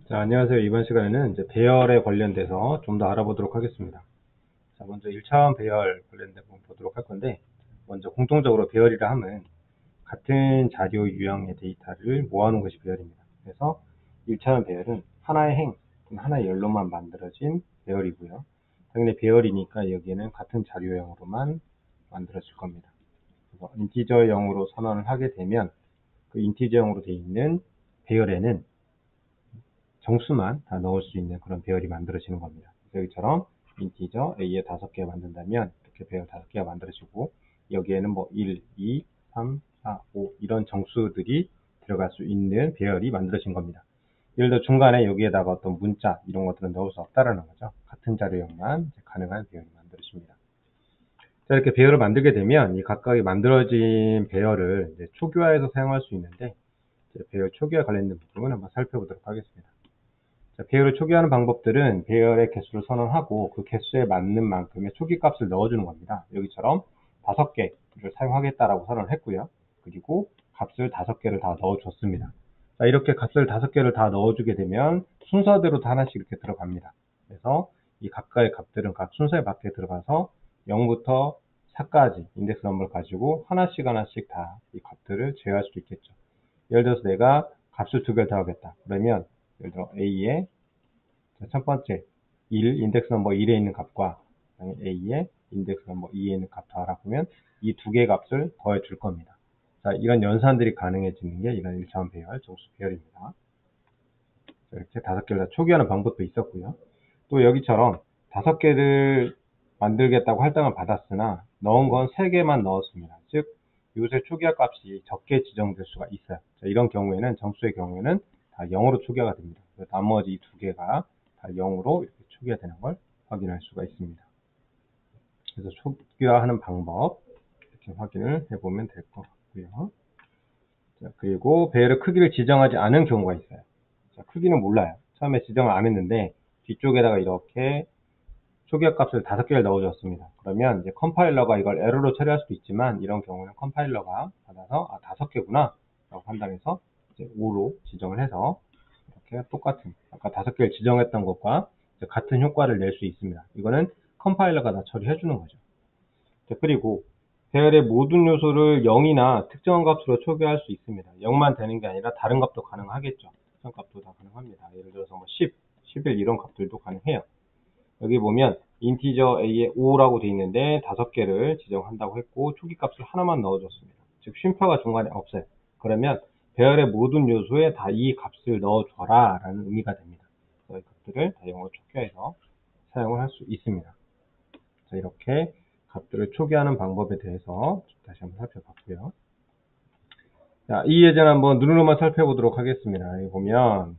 자, 안녕하세요. 이번 시간에는 이제 배열에 관련돼서 좀 더 알아보도록 하겠습니다. 자, 먼저 1차원 배열 관련된 부분 보도록 할 건데, 먼저 공통적으로 배열이라 함은 같은 자료 유형의 데이터를 모아놓은 것이 배열입니다. 그래서 1차원 배열은 하나의 행, 하나의 열로만 만들어진 배열이고요. 당연히 배열이니까 여기에는 같은 자료형으로만 만들어질 겁니다. 그래서 인티저형으로 선언을 하게 되면 그 인티저형으로 되어 있는 배열에는 정수만 다 넣을 수 있는 그런 배열이 만들어지는 겁니다. 여기처럼 인티저 A에 5개 만든다면 이렇게 배열 5개가 만들어지고, 여기에는 뭐 1, 2, 3, 4, 5 이런 정수들이 들어갈 수 있는 배열이 만들어진 겁니다. 예를 들어 중간에 여기에다가 어떤 문자 이런 것들은 넣을 수 없다라는 거죠. 같은 자료형만 가능한 배열이 만들어집니다. 자, 이렇게 배열을 만들게 되면 이 각각의 만들어진 배열을 이제 초기화해서 사용할 수 있는데, 배열 초기화 관련된 부분을 한번 살펴보도록 하겠습니다. 자, 배열을 초기화하는 방법들은 배열의 개수를 선언하고 그 개수에 맞는 만큼의 초기 값을 넣어주는 겁니다. 여기처럼 5개를 사용하겠다라고 선언을 했고요. 그리고 값을 5개를 다 넣어줬습니다. 자, 이렇게 값을 5개를 다 넣어주게 되면 순서대로 다 하나씩 이렇게 들어갑니다. 그래서 이 각각의 값들은 각 순서에 맞게 들어가서 0부터 4까지 인덱스 넘버를 가지고 하나씩 다 이 값들을 제어할 수 있겠죠. 예를 들어서 내가 값을 2개를 더하겠다. 그러면 예를 들어 A의 첫 번째 1, 인덱스 넘버 1에 있는 값과 A의 인덱스 넘버 2에 있는 값 더하라 보면 이 두 개의 값을 더해 줄 겁니다. 자, 이런 연산들이 가능해지는 게 이런 1차원 배열, 정수 배열입니다. 이렇게 5개를 다 초기화하는 방법도 있었고요. 또 여기처럼 5개를 만들겠다고 할당을 받았으나 넣은 건 3개만 넣었습니다. 즉 요새 초기화 값이 적게 지정될 수가 있어요. 자, 이런 경우에는 정수의 경우에는 다 0으로 초기화가 됩니다. 나머지 이 2개가 다 0으로 이렇게 초기화되는 걸 확인할 수가 있습니다. 그래서 초기화하는 방법 이렇게 확인을 해보면 될 것 같고요. 자, 그리고 배열의 크기를 지정하지 않은 경우가 있어요. 자, 크기는 몰라요. 처음에 지정을 안 했는데 뒤쪽에다가 이렇게 초기화 값을 5개를 넣어줬습니다. 그러면 이제 컴파일러가 이걸 에러로 처리할 수도 있지만, 이런 경우는 컴파일러가 받아서 5개구나 라고 판단해서 이제 5로 지정을 해서 이렇게 똑같은 아까 5개를 지정했던 것과 같은 효과를 낼 수 있습니다. 이거는 컴파일러가 다 처리해 주는 거죠. 자, 그리고 배열의 모든 요소를 0이나 특정한 값으로 초기화할 수 있습니다. 0만 되는 게 아니라 다른 값도 가능하겠죠. 특정 값도 다 가능합니다. 예를 들어서 뭐 10, 11 이런 값들도 가능해요. 여기 보면 인티저 A에 5라고 되어 있는데 5개를 지정한다고 했고 초기 값을 하나만 넣어줬습니다. 즉 쉼표가 중간에 없어요. 그러면 배열의 모든 요소에 다 이 값을 넣어줘라 라는 의미가 됩니다. 이 값들을 다 영어로 초기화해서 사용을 할 수 있습니다. 자, 이렇게 값들을 초기화하는 방법에 대해서 다시 한번 살펴봤고요. 자, 이 예제는 한번 눈으로만 살펴보도록 하겠습니다. 여기 보면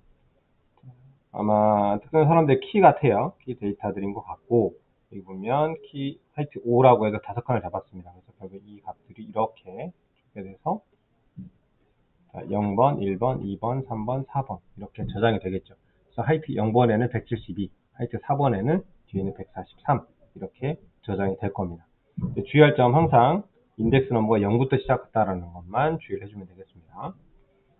아마 특정 사람들의 키 같아요. 키 데이터들인 것 같고, 여기 보면 키 하이트 5라고 해서 5칸을 잡았습니다. 그래서 결국 이 값들이 이렇게 돼서 0번, 1번, 2번, 3번, 4번 이렇게 저장이 되겠죠. 그래서 하이트 0번에는 172, 하이트 4번에는 뒤에는 143 이렇게 저장이 될 겁니다. 주의할 점 항상 인덱스 넘버가 0부터 시작했다라는 것만 주의를 해주면 되겠습니다.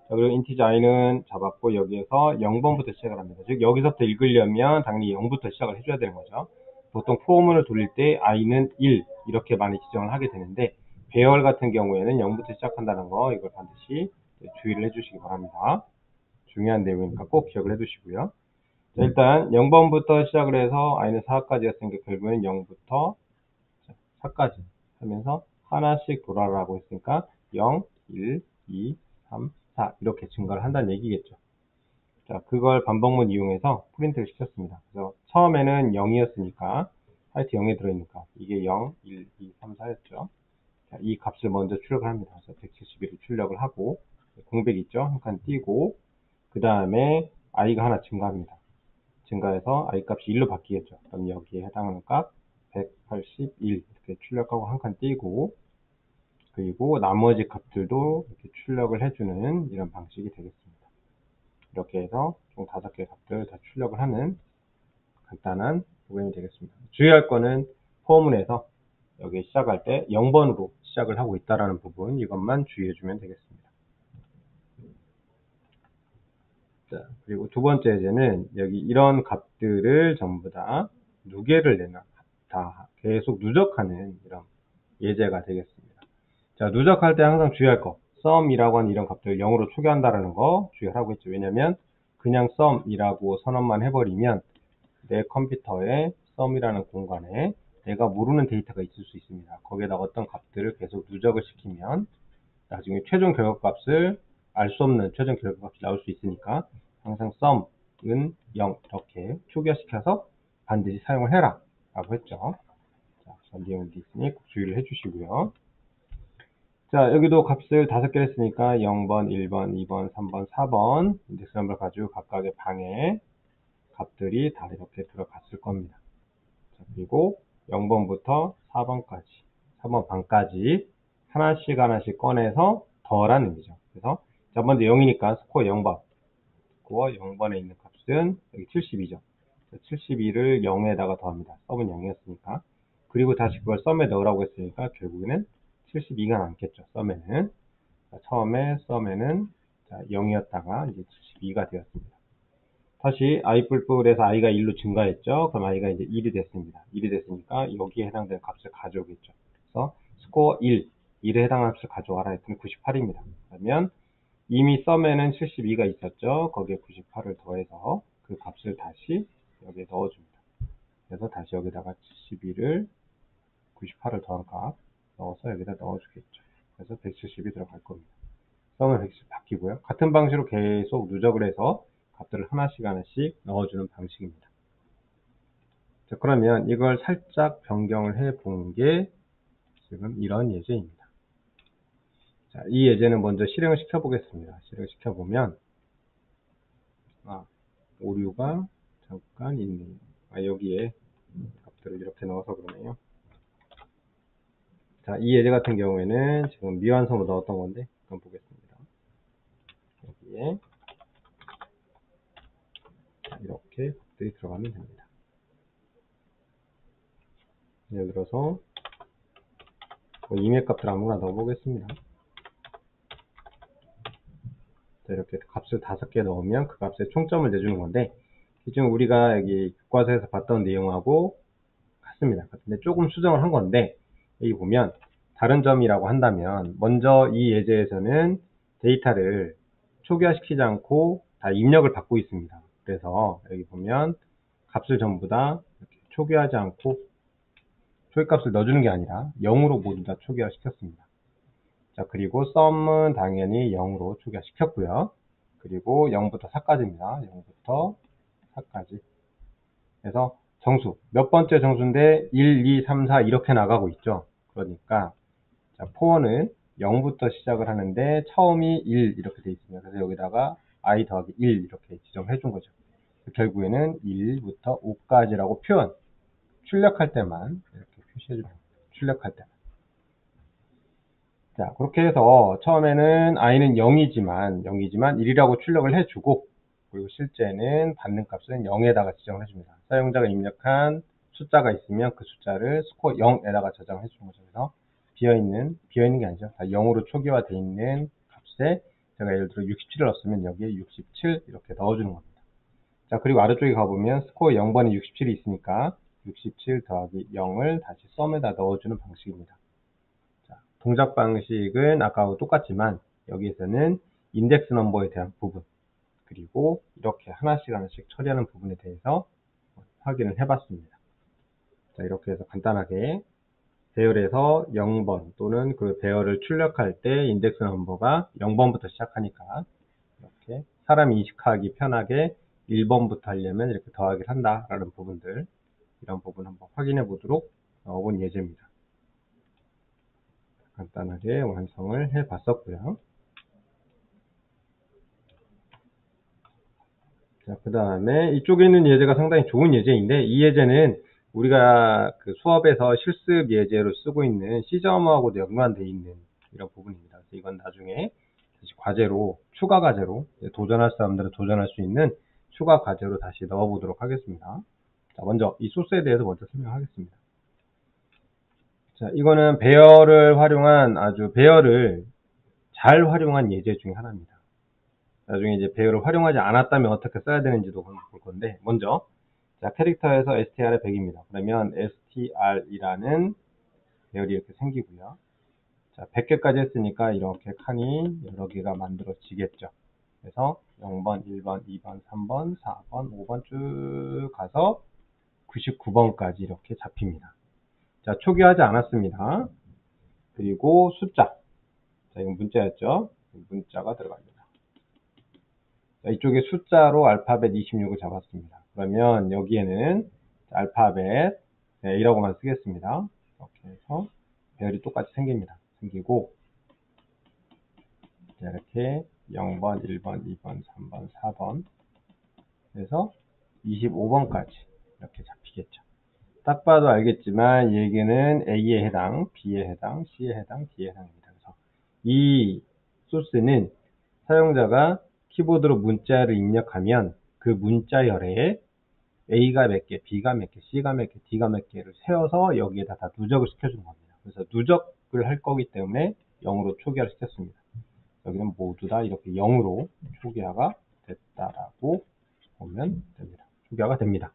자, 그리고 인티저 i는 잡았고 여기에서 0번부터 시작을 합니다. 즉 여기서부터 읽으려면 당연히 0부터 시작을 해줘야 되는 거죠. 보통 포문을 돌릴 때 i는 1 이렇게 많이 지정을 하게 되는데, 배열 같은 경우에는 0부터 시작한다는 거 이걸 반드시 주의를 해주시기 바랍니다. 중요한 내용이니까 꼭 기억을 해두시고요. 자, 일단 0번부터 시작을 해서 i는 4까지 했으니까 결국에는 0부터 4까지 하면서 하나씩 돌아라고 했으니까 0, 1, 2, 3, 4 이렇게 증가를 한다는 얘기겠죠. 자, 그걸 반복문 이용해서 프린트를 시켰습니다. 그래서 처음에는 0이었으니까 하이트 0에 들어있는 값 이게 0, 1, 2, 3, 4였죠. 자, 이 값을 먼저 출력을 합니다. 그래서 171을 출력을 하고 공백 있죠. 한 칸 띄고 그 다음에 i가 하나 증가합니다. 증가해서 i 값이 1로 바뀌겠죠. 그럼 여기에 해당하는 값 181 이렇게 출력하고 한 칸 띄고, 그리고 나머지 값들도 이렇게 출력을 해주는 이런 방식이 되겠습니다. 이렇게 해서 총 5개의 값들을 다 출력을 하는 간단한 프로그램이 되겠습니다. 주의할 거는 포문에서 여기 시작할 때 0번으로 시작을 하고 있다는 부분, 이것만 주의해 주면 되겠습니다. 자, 그리고 두 번째 예제는 여기 이런 값들을 전부 다 누계를 내나 다 계속 누적하는 이런 예제가 되겠습니다. 자, 누적할 때 항상 주의할 거, sum이라고 하는 이런 값들을 0으로 초기화한다는 거 주의하라고 했죠. 왜냐면 그냥 sum이라고 선언만 해버리면 내 컴퓨터에 sum이라는 공간에 내가 모르는 데이터가 있을 수 있습니다. 거기에다가 어떤 값들을 계속 누적을 시키면 나중에 최종 결과값을 알 수 없는 최종 결과값이 나올 수 있으니까 항상 sum은 0 이렇게 초기화시켜서 반드시 사용을 해라 라고 했죠. 자, 내용이 있으니 꼭 주의를 해주시고요. 자, 여기도 값을 5개를 했으니까 0번, 1번, 2번, 3번, 4번 인덱스 넘버를 가지고 각각의 방에 값들이 다 이렇게 들어갔을 겁니다. 자, 그리고 0번부터 4번까지, 4번 방까지 하나씩 꺼내서 더하라는 의미죠. 그래서 자, 먼저 0이니까 스코어 0번. 스코어 0번에 있는 값은 여기 72죠. 72를 0에다가 더합니다. 썸은 0이었으니까. 그리고 다시 그걸 썸에 넣으라고 했으니까 결국에는 72가 남겠죠. 썸에는. 자, 처음에 썸에는 0이었다가 이제 72가 되었습니다. 다시 i 뿔뿔에서 i가 1로 증가했죠. 그럼 i가 이제 1이 됐습니다. 1이 됐으니까 여기에 해당되는 값을 가져오겠죠. 그래서 스코어 1에 해당하는 값을 가져와라 했더니 98입니다. 그러면 이미 썸에는 72가 있었죠. 거기에 98을 더해서 그 값을 다시 여기에 넣어줍니다. 그래서 다시 여기다가 72를 98을 더한 값 넣어서 여기다 넣어주겠죠. 그래서 170이 들어갈 겁니다. 썸은 170 바뀌고요. 같은 방식으로 계속 누적을 해서 값들을 하나씩 넣어주는 방식입니다. 자, 그러면 이걸 살짝 변경을 해 본 게 지금 이런 예제입니다. 자, 이 예제는 먼저 실행을 시켜 보겠습니다. 실행을 시켜 보면 오류가 잠깐 있네요. 여기에 값들을 이렇게 넣어서 그러네요. 자, 이 예제 같은 경우에는 지금 미완성으로 넣었던 건데 한번 보겠습니다. 여기에 이렇게 값들이 들어가면 됩니다. 예를 들어서 이메일 값들 아무거나 넣어보겠습니다. 자, 이렇게 값을 5개 넣으면 그 값에 총점을 내주는 건데 지금 우리가 여기 교과서에서 봤던 내용하고 같습니다. 근데 조금 수정을 한 건데 여기 보면 다른 점이라고 한다면 먼저 이 예제에서는 데이터를 초기화시키지 않고 다 입력을 받고 있습니다. 그래서 여기 보면 값을 전부 다 이렇게 초기화하지 않고 초기값을 넣어주는 게 아니라 0으로 모두 다 초기화시켰습니다. 자, 그리고 sum은 당연히 0으로 초기화시켰고요. 그리고 0부터 4까지입니다. 0부터 4까지. 그래서 정수, 몇 번째 정수인데 1, 2, 3, 4 이렇게 나가고 있죠. 그러니까 자, 포어는 0부터 시작을 하는데 처음이 1 이렇게 돼 있습니다. 그래서 여기다가 i 더하기 1 이렇게 지정해 준 거죠. 결국에는 1부터 5까지라고 표현, 출력할 때만 이렇게 표시해 줍니다. 출력할 때만. 자, 그렇게 해서 처음에는 i는 0이지만 1이라고 출력을 해주고 그리고 실제는 받는 값은 0에다가 지정을 해줍니다. 사용자가 입력한 숫자가 있으면 그 숫자를 스코어 0에다가 저장해 주는 거죠. 그래서 비어있는 게 아니죠. 다 0으로 초기화되어 있는 값에 제가 예를 들어 67을 넣었으면 여기에 67 이렇게 넣어주는 겁니다. 자, 그리고 아래쪽에 가보면 스코어 0번에 67이 있으니까 67 더하기 0을 다시 썸에다 넣어주는 방식입니다. 자, 동작 방식은 아까하고 똑같지만 여기에서는 인덱스 넘버에 대한 부분 그리고 이렇게 하나씩 처리하는 부분에 대해서 확인을 해봤습니다. 자, 이렇게 해서 간단하게 배열에서 0번 또는 그 배열을 출력할 때 인덱스 넘버가 0번부터 시작하니까 이렇게 사람이 인식하기 편하게 1번부터 하려면 이렇게 더하기를 한다라는 부분들 이런 부분 한번 확인해 보도록 넣어본 예제입니다. 간단하게 완성을 해 봤었고요. 자, 그 다음에 이쪽에 있는 예제가 상당히 좋은 예제인데 이 예제는 우리가 그 수업에서 실습 예제로 쓰고 있는 C점하고도 연관되어 있는 이런 부분입니다. 그래서 이건 나중에 다시 과제로, 추가 과제로 도전할 사람들은 도전할 수 있는 추가 과제로 다시 넣어보도록 하겠습니다. 자, 먼저 이 소스에 대해서 먼저 설명하겠습니다. 자, 이거는 배열을 잘 활용한 예제 중에 하나입니다. 나중에 이제 배열을 활용하지 않았다면 어떻게 써야 되는지도 볼 건데, 먼저, 자, 캐릭터에서 str이 100입니다. 그러면 str이라는 배열이 이렇게 생기고요. 자, 100개까지 했으니까 이렇게 칸이 여러 개가 만들어지겠죠. 그래서 0번, 1번, 2번, 3번, 4번, 5번 쭉 가서 99번까지 이렇게 잡힙니다. 자, 초기화하지 않았습니다. 그리고 숫자. 자, 이건 문자였죠. 문자가 들어갑니다. 자, 이쪽에 숫자로 알파벳 26을 잡았습니다. 그러면 여기에는 알파벳 A라고만 쓰겠습니다. 이렇게 해서 배열이 똑같이 생기고, 자, 이렇게 0번, 1번, 2번, 3번, 4번 그래서 25번까지 이렇게 잡히겠죠. 딱 봐도 알겠지만 얘기는 A에 해당, B에 해당, C에 해당, D에 해당입니다. 그래서 이 소스는 사용자가 키보드로 문자를 입력하면 그 문자열에 A가 몇 개, B가 몇 개, C가 몇 개, D가 몇 개를 세워서 여기에다 다 누적을 시켜주는 겁니다. 그래서 누적을 할 거기 때문에 0으로 초기화를 시켰습니다. 여기는 모두 다 이렇게 0으로 초기화가 됐다라고 보면 됩니다. 초기화가 됩니다.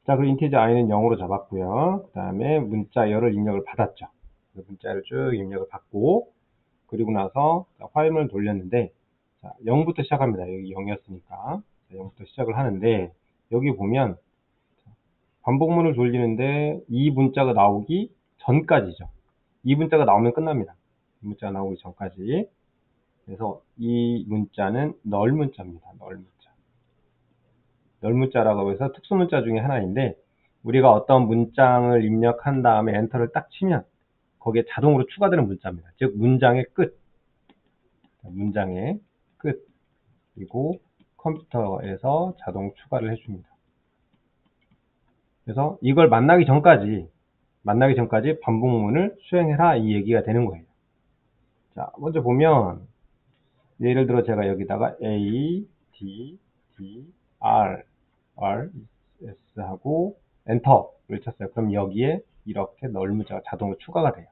자, 그리고 인티저 i는 0으로 잡았고요. 그 다음에 문자열을 입력을 받았죠. 문자열을 쭉 입력을 받고, 그리고 나서 화면을 돌렸는데, 자, 0부터 시작합니다. 여기 0이었으니까 0부터 시작을 하는데, 여기 보면 반복문을 돌리는데 이 문자가 나오기 전까지죠. 이 문자가 나오면 끝납니다. 이 문자가 나오기 전까지. 그래서 이 문자는 널 문자입니다. 널 문자. 널 문자라고 해서 특수 문자 중에 하나인데, 우리가 어떤 문장을 입력한 다음에 엔터를 딱 치면 거기에 자동으로 추가되는 문자입니다. 즉 문장의 끝. 문장의 끝. 그리고 컴퓨터에서 자동 추가를 해줍니다. 그래서 이걸 만나기 전까지 반복문을 수행해라 이 얘기가 되는 거예요. 자, 먼저 보면 예를 들어 제가 여기다가 A, D, R, S 하고 엔터를 쳤어요. 그럼 여기에 이렇게 널 문자가 자동으로 추가가 돼요.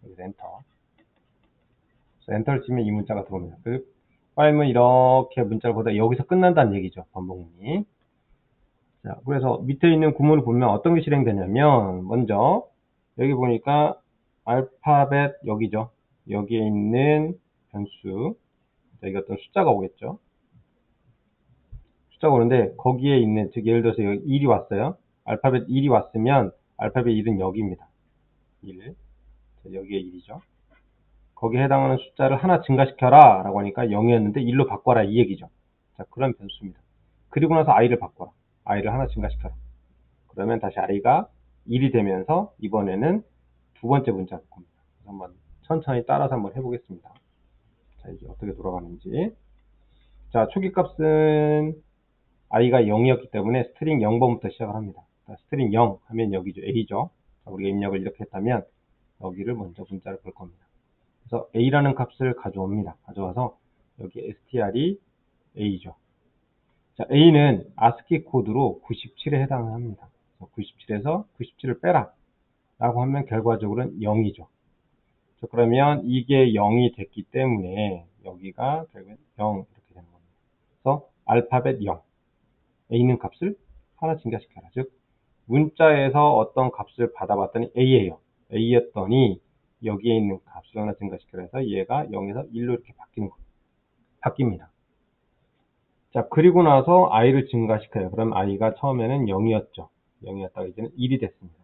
여기서 엔터. 그래서 엔터를 치면 이 문자가 들어옵니다. 그 파일은 이렇게 문자를 보다 여기서 끝난다는 얘기죠. 반복문이. 자, 그래서 밑에 있는 구문을 보면 어떤 게 실행되냐면, 먼저 여기 보니까 알파벳 여기죠. 여기에 있는 변수, 여기 어떤 숫자가 오겠죠. 숫자가 오는데 거기에 있는, 즉 예를 들어서 여기 1이 왔어요. 알파벳 1이 왔으면 알파벳 1은 여기입니다. 1. 자, 여기에 1이죠. 거기에 해당하는 숫자를 하나 증가시켜라 라고 하니까 0이었는데 1로 바꿔라 이 얘기죠. 자, 그런 변수입니다. 그리고 나서 i를 바꿔라. i를 하나 증가시켜라. 그러면 다시 i가 1이 되면서 이번에는 두 번째 문자가 될 겁니다. 한번 천천히 따라서 한번 해보겠습니다. 자, 이게 어떻게 돌아가는지. 자, 초기 값은 i가 0이었기 때문에 스트링 0번부터 시작을 합니다. 자, 스트링 0 하면 여기죠. a죠. 자, 우리가 입력을 이렇게 했다면 여기를 먼저 문자를 볼 겁니다. 그래서 a라는 값을 가져옵니다. 가져와서 여기 str이 a죠. 자, a는 ASCII 코드로 97에 해당을 합니다. 97에서 97을 빼라 라고 하면 결과적으로는 0이죠. 자, 그러면 이게 0이 됐기 때문에 여기가 결국엔 0 이렇게 되는 겁니다. 그래서 알파벳 0 a는 값을 하나 증가시켜라. 즉 문자에서 어떤 값을 받아봤더니 a예요. a였더니 여기에 있는 값을 하나 증가시켜라 해서 얘가 0에서 1로 이렇게 바뀝니다. 자, 그리고 나서 i를 증가시켜요. 그럼 i가 처음에는 0이었죠. 0이었다가 이제는 1이 됐습니다.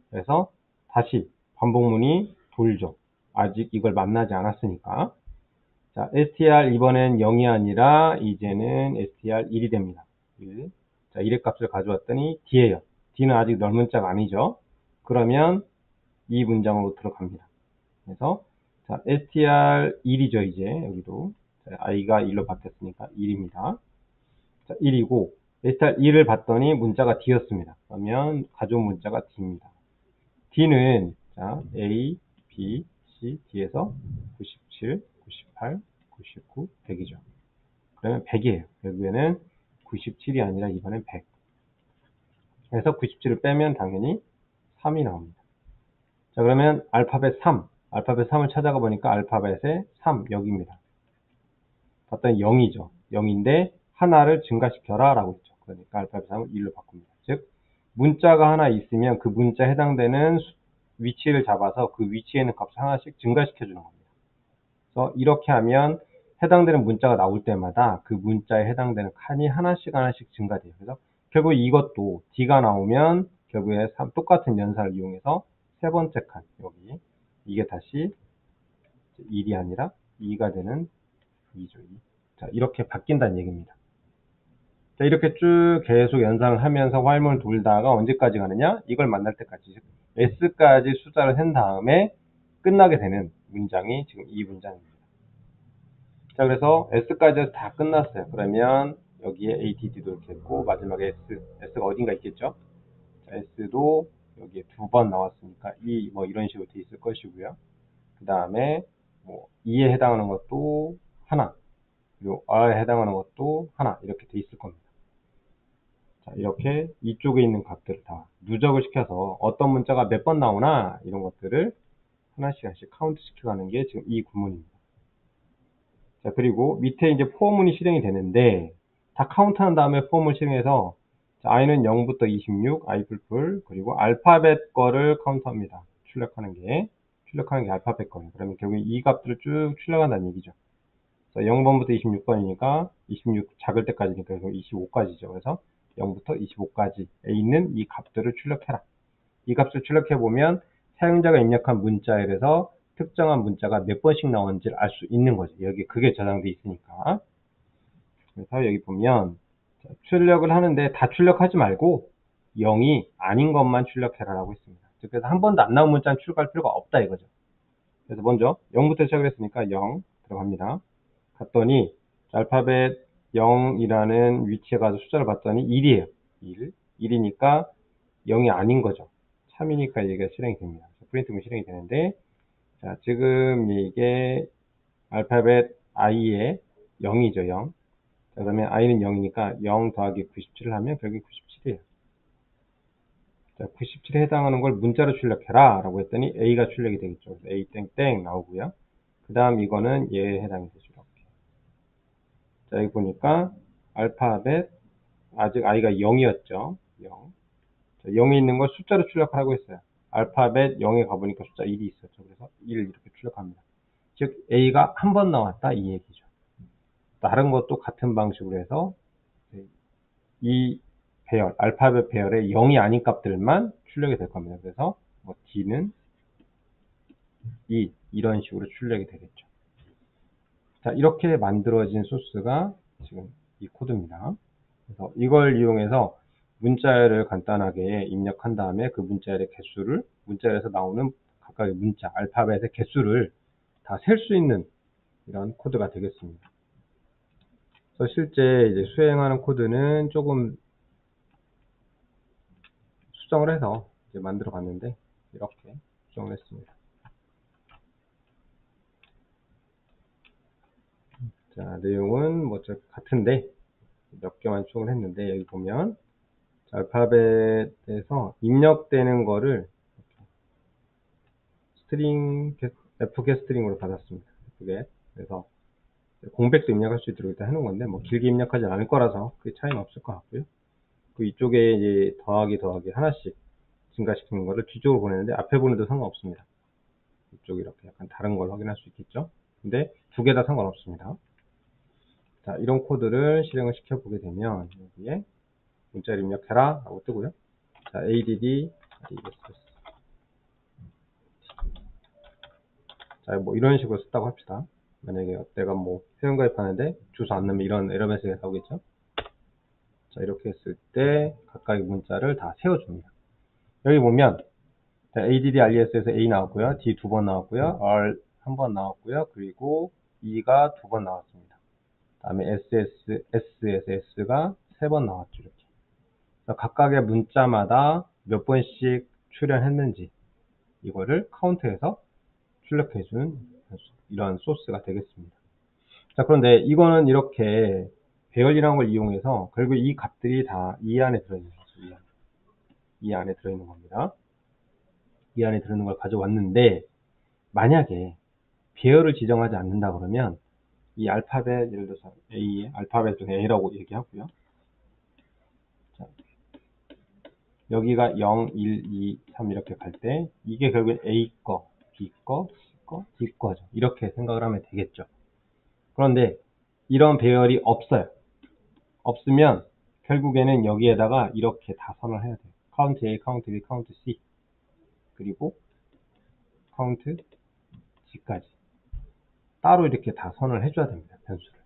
그래서 다시 반복문이 돌죠. 아직 이걸 만나지 않았으니까. 자, str 이번엔 0이 아니라 이제는 str 1이 됩니다. 1. 자, 1의 값을 가져왔더니 d예요. d는 아직 널 문자가 아니죠. 그러면 이 문장으로 들어갑니다. 그래서 자, str 1이죠. 이제 여기도 자, i가 1로 바뀌었으니까 1입니다. 자, 1이고 str 1을 봤더니 문자가 d였습니다. 그러면 가져온 문자가 d입니다. d는 자, a, b, c, d에서 97, 98, 99, 100이죠. 그러면 100이에요. 결국에는 97이 아니라 이번엔 100. 그래서 97을 빼면 당연히 3이 나옵니다. 자, 그러면 알파벳 3. 알파벳 3을 찾아가 보니까 알파벳의 3 여기입니다. 봤더니 0이죠. 0인데 하나를 증가시켜라 라고 했죠. 그러니까 알파벳 3을 1로 바꿉니다. 즉 문자가 하나 있으면 그 문자에 해당되는 위치를 잡아서 그 위치에 있는 값을 하나씩 증가시켜 주는 겁니다. 그래서 이렇게 하면 해당되는 문자가 나올 때마다 그 문자에 해당되는 칸이 하나씩 증가돼요. 그래서 결국 이것도 D가 나오면 결국에 똑같은 연산을 이용해서 세 번째 칸 여기 이게 다시 1이 아니라 2가 되는 2죠. 2. 자, 이렇게 바뀐다는 얘기입니다. 자, 이렇게 쭉 계속 연산을 하면서 활문을 돌다가 언제까지 가느냐? 이걸 만날 때까지. S까지 숫자를 센 다음에 끝나게 되는 문장이 지금 이 문장입니다. 자, 그래서 S까지 해서 다 끝났어요. 그러면 여기에 ATD도 이렇게 있고 마지막에 S가 어딘가 있겠죠? 자, S도 여기에 2번 나왔으니까 E 뭐 이런 식으로 돼 있을 것이고요. 그 다음에 뭐 E에 해당하는 것도 하나, 그리고 R에 해당하는 것도 하나 이렇게 돼 있을 겁니다. 자, 이렇게 이쪽에 있는 값들을 다 누적을 시켜서 어떤 문자가 몇 번 나오나 이런 것들을 하나씩 카운트 시켜가는 게 지금 이 구문입니다. 자, 그리고 밑에 이제 포문이 실행이 되는데 다 카운트한 다음에 포문을 실행해서 자, i는 0부터 26, i 풀풀 그리고 알파벳 거를 카운트합니다. 출력하는 게 알파벳 거예요. 그러면 결국 이 값들을 쭉 출력한다는 얘기죠. 그래서 0번부터 26번이니까 26 작을 때까지니까 25까지죠. 그래서 0부터 25까지에 있는 이 값들을 출력해라. 이 값을 출력해보면 사용자가 입력한 문자열에서 특정한 문자가 몇 번씩 나오는지를 알 수 있는 거죠. 여기 그게 저장돼 있으니까. 그래서 여기 보면 출력을 하는데 다 출력하지 말고 0이 아닌 것만 출력해라 라고 했습니다. 그래서 한 번도 안 나온 문자는 출력할 필요가 없다 이거죠. 그래서 먼저 0부터 시작을 했으니까 0 들어갑니다. 갔더니 알파벳 0이라는 위치에 가서 숫자를 봤더니 1이에요. 1이니까 0이 아닌 거죠. 3이니까 얘가 실행이 됩니다. 프린트가 실행이 되는데 자, 지금 이게 알파벳 i의 0이죠. 0. 자, 그러면 i는 0이니까 0 더하기 97을 하면 결국 97이에요. 자, 97에 해당하는 걸 문자로 출력해라 라고 했더니 a가 출력이 되겠죠. 그래서 a 땡땡 나오고요. 그 다음 이거는 얘에 해당이 되죠. 이렇게. 자, 여기 보니까 알파벳 아직 i가 0이었죠. 0. 자, 0이 있는 걸 숫자로 출력하라고 했어요. 알파벳 0에 가보니까 숫자 1이 있었죠. 그래서 1을 이렇게 출력합니다. 즉 A가 한 번 나왔다 이 얘기죠. 다른 것도 같은 방식으로 해서 이 배열, 알파벳 배열의 0이 아닌 값들만 출력이 될 겁니다. 그래서 뭐 D는 2 이런 식으로 출력이 되겠죠. 자, 이렇게 만들어진 소스가 지금 이 코드입니다. 그래서 이걸 이용해서 문자열을 간단하게 입력한 다음에 그 문자열의 개수를 문자열에서 나오는 각각의 문자, 알파벳의 개수를 다 셀 수 있는 이런 코드가 되겠습니다. 그래서 실제 이제 수행하는 코드는 조금 수정을 해서 이제 만들어 봤는데 이렇게 수정을 했습니다. 자, 내용은 뭐 같은데 몇 개만 추가를 했는데 여기 보면 자, 알파벳에서 입력되는 거를 스트링 fget 스트링으로 받았습니다. fget. 그래서 공백도 입력할 수 있도록 일단 해놓은 건데 뭐 길게 입력하지 않을 거라서 그게 차이는 없을 것 같고요. 그 이쪽에 이제 더하기 하나씩 증가시키는 거를 뒤쪽으로 보내는데 앞에 보내도 상관없습니다. 이쪽 이렇게 약간 다른 걸 확인할 수 있겠죠. 근데 두 개 다 상관없습니다. 자, 이런 코드를 실행을 시켜보게 되면 여기에 문자를 입력해라 라고 뜨고요. 자, add 자, 뭐 이런 식으로 썼다고 합시다. 만약에 내가 뭐 회원가입하는데 주소 안 넣으면 이런 에러 메시지가 나오겠죠. 자, 이렇게 했을 때 각각의 문자를 다 세워줍니다. 여기 보면 add res에서 a 나왔고요, d 2번 나왔고요, r 1번 나왔고요, 그리고 e가 2번 나왔습니다. 다음에 s에서 s가 3번 나왔죠. 이렇게 각각의 문자마다 몇 번씩 출연했는지 이거를 카운트해서 출력해준 이런 소스가 되겠습니다. 자, 그런데 이거는 이렇게 배열이라는 걸 이용해서 결국 이 값들이 다 이 안에 들어있는 거죠. 이 안에 들어있는 겁니다. 이 안에 들어있는 걸 가져왔는데 만약에 배열을 지정하지 않는다 그러면 이 알파벳, 예를 들어서 A의 알파벳 중에 A라고 얘기하고요. 자, 여기가 0, 1, 2, 3 이렇게 갈 때 이게 결국엔 A 거, B 거, C 거, D 거죠. 이렇게 생각을 하면 되겠죠. 그런데 이런 배열이 없어요. 없으면 결국에는 여기에다가 이렇게 다 선을 해야 돼요. 카운트 A, 카운트 B, 카운트 C, 그리고 카운트 G까지 따로 이렇게 다 선을 해줘야 됩니다. 변수를.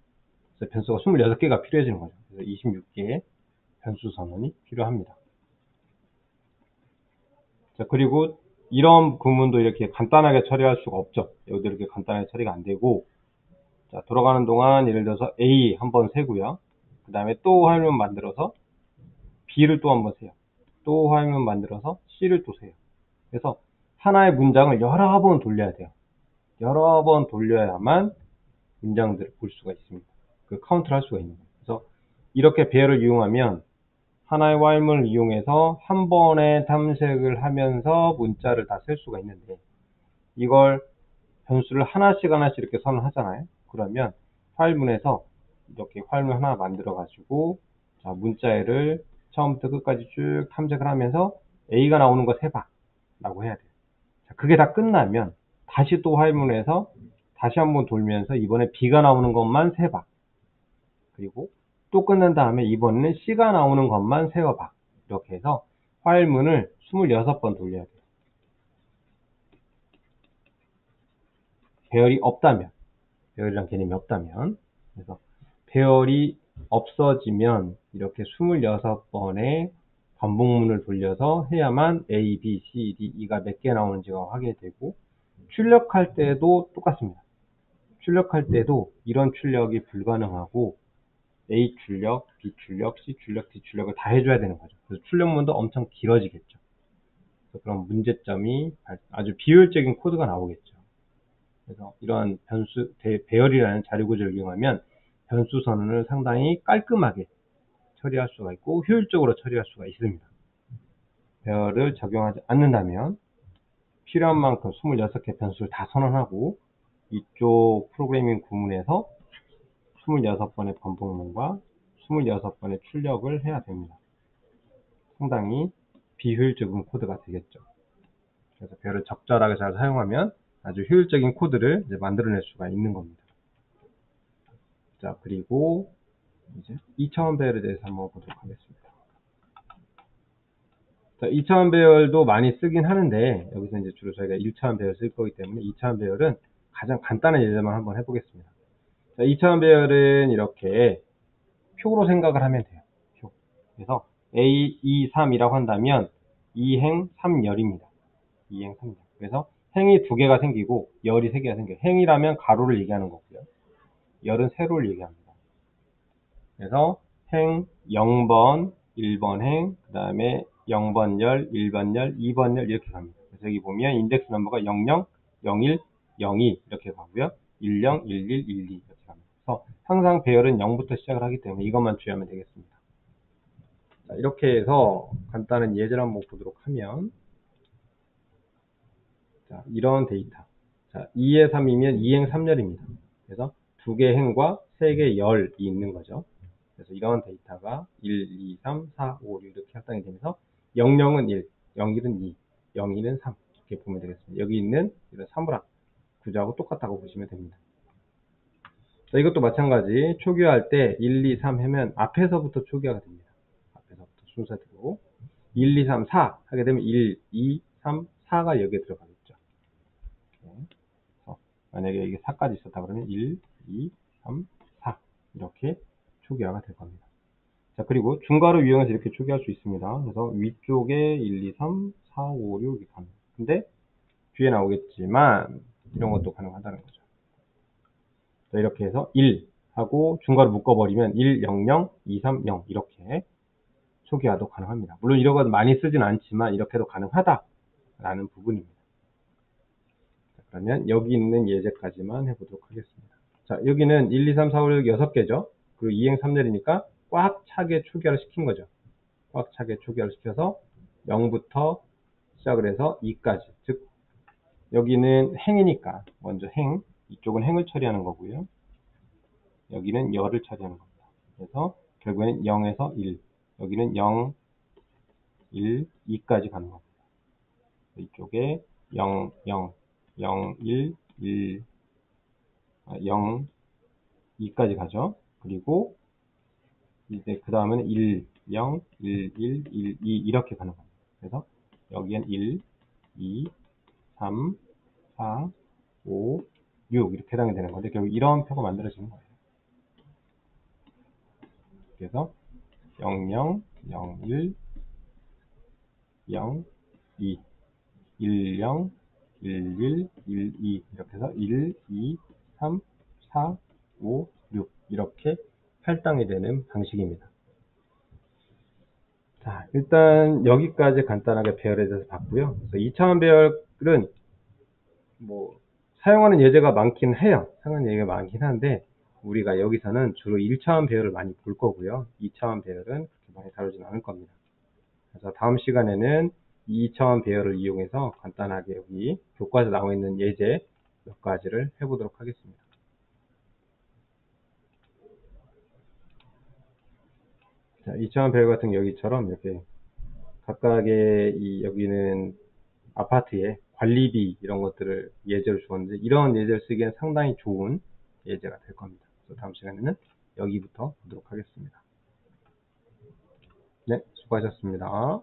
그래서 변수가 26개가 필요해지는 거죠. 그래서 26개의 변수 선언이 필요합니다. 자, 그리고 이런 구문도 이렇게 간단하게 처리할 수가 없죠. 여기도 이렇게 간단하게 처리가 안 되고, 자, 돌아가는 동안 예를 들어서 A 한번 세고요. 그 다음에 또 화면 만들어서 B를 또 한번 세요. 또 화면 만들어서 C를 또 세요. 그래서 하나의 문장을 여러 번 돌려야 돼요. 여러 번 돌려야만 문장들을 볼 수가 있습니다. 그 카운트를 할 수가 있는 거예요. 그래서 이렇게 배열을 이용하면 하나의 while문을 이용해서 한 번에 탐색을 하면서 문자를 다 쓸 수가 있는데, 이걸 변수를 하나씩 이렇게 선을 하잖아요. 그러면 while문에서 이렇게 while문 하나 만들어 가지고, 자, 문자를 처음부터 끝까지 쭉 탐색을 하면서 A가 나오는 거 세봐 라고 해야 돼요. 자, 그게 다 끝나면 다시 또 while문에서 다시 한번 돌면서 이번에 B가 나오는 것만 세봐. 그리고 또 끝난 다음에 이번에는 C가 나오는 것만 세어봐. 이렇게 해서 while문을 26번 돌려야 돼요. 배열이 없다면, 배열이란 개념이 없다면, 그래서 배열이 없어지면 이렇게 26번의 반복문을 돌려서 해야만 A, B, C, D, E가 몇 개 나오는지가 확인이 되고, 출력할 때도 똑같습니다. 출력할 때도 이런 출력이 불가능하고 A 출력, B 출력, C 출력, D 출력을 다 해줘야 되는 거죠. 그래서 출력문도 엄청 길어지겠죠. 그래서 그런 문제점이 아주 비효율적인 코드가 나오겠죠. 그래서 이러한 변수, 배열이라는 자료 구조를 이용하면 변수 선언을 상당히 깔끔하게 처리할 수가 있고 효율적으로 처리할 수가 있습니다. 배열을 적용하지 않는다면 필요한 만큼 26개 변수를 다 선언하고 이쪽 프로그래밍 구문에서 26번의 반복문과 26번의 출력을 해야 됩니다. 상당히 비효율적인 코드가 되겠죠. 그래서 배열을 적절하게 잘 사용하면 아주 효율적인 코드를 이제 만들어낼 수가 있는 겁니다. 자, 그리고 이제 2차원 배열에 대해서 한번 보도록 하겠습니다. 자, 2차원 배열도 많이 쓰긴 하는데 여기서 이제 주로 저희가 1차원 배열 쓸 거기 때문에 2차원 배열은 가장 간단한 예제만 한번 해보겠습니다. 자, 2차원 배열은 이렇게 표로 생각을 하면 돼요. 표. 그래서 A, 2, 3이라고 한다면 2행 3열입니다. 2행 3열. 그래서 행이 2개가 생기고 열이 3개가 생겨요. 행이라면 가로를 얘기하는 거고요. 열은 세로를 얘기합니다. 그래서 행 0번, 1번 행, 그 다음에 0번 열, 1번 열, 2번 열 이렇게 갑니다. 그래서 여기 보면 인덱스 넘버가 00, 01, 02 이렇게 가고요. 10, 11, 12 이렇게 갑니다. 그래서 항상 배열은 0부터 시작을 하기 때문에 이것만 주의하면 되겠습니다. 자, 이렇게 해서 간단한 예제를 한번 보도록 하면, 자, 이런 데이터. 자, 2의 3이면 2행 3열입니다. 그래서 2개 행과 3개 열이 있는 거죠. 그래서 이런 데이터가 1, 2, 3, 4, 5, 6 이렇게 합당이 되면서 00은 1, 01은 2, 02는 3 이렇게 보면 되겠습니다. 여기 있는 이런 사물함 구조하고 똑같다고 보시면 됩니다. 자, 이것도 마찬가지 초기화할 때 1, 2, 3 하면 앞에서부터 초기화가 됩니다. 앞에서부터 순서대로 1, 2, 3, 4 하게 되면 1, 2, 3, 4가 여기에 들어가겠죠. 만약에 이게 4까지 있었다 그러면 1, 2, 3, 4 이렇게 초기화가 될 겁니다. 자, 그리고 중괄호 이용해서 이렇게 초기화할 수 있습니다. 그래서 위쪽에 1, 2, 3, 4, 5, 6 이렇게 갑니다. 근데 뒤에 나오겠지만 이런 것도 가능하다는 거죠. 자, 이렇게 해서 1 하고 중괄호 묶어버리면 1, 0, 0, 2, 3, 0 이렇게 초기화도 가능합니다. 물론 이런 건 많이 쓰진 않지만 이렇게도 가능하다라는 부분입니다. 자, 그러면 여기 있는 예제까지만 해보도록 하겠습니다. 자, 여기는 1, 2, 3, 4, 5, 6 6개죠. 그리고 2행 3열이니까 꽉 차게 초기화를 시킨 거죠. 꽉 차게 초기화를 시켜서 0부터 시작을 해서 2까지. 즉, 여기는 행이니까 먼저 행, 이쪽은 행을 처리하는 거고요. 여기는 열을 차지하는 겁니다. 그래서 결국에는 0에서 1, 여기는 0, 1, 2까지 가는 겁니다. 이쪽에 0, 0, 0, 1, 1, 0, 2까지 가죠. 그리고 이제 그 다음에는 1, 0, 1, 1, 1, 2 이렇게 가는 겁니다. 그래서 여기엔 1, 2, 3, 4, 5, 6 이렇게 해당이 되는 건데 결국 이런 표가 만들어지는 거예요. 그래서 0, 0, 0, 1, 0, 2, 1, 0, 1, 1, 1, 2 이렇게 해서 1, 2, 3, 4, 5, 6 이렇게 할당이 되는 방식입니다. 자, 일단 여기까지 간단하게 배열에 대해서 봤고요. 그래서 2차원 배열은 뭐 사용하는 예제가 많긴 해요. 사용하는 예제가 많긴 한데 우리가 여기서는 주로 1차원 배열을 많이 볼 거고요. 2차원 배열은 그렇게 많이 다루진 않을 겁니다. 그래서 다음 시간에는 2차원 배열을 이용해서 간단하게 여기 교과서에 나와 있는 예제 몇 가지를 해보도록 하겠습니다. 자, 2차원 배열 같은 여기처럼 이렇게 각각의 여기는 아파트의 관리비 이런 것들을 예제로 주었는데 이런 예제를 쓰기에는 상당히 좋은 예제가 될 겁니다. 그래서 다음 시간에는 여기부터 보도록 하겠습니다. 네, 수고하셨습니다.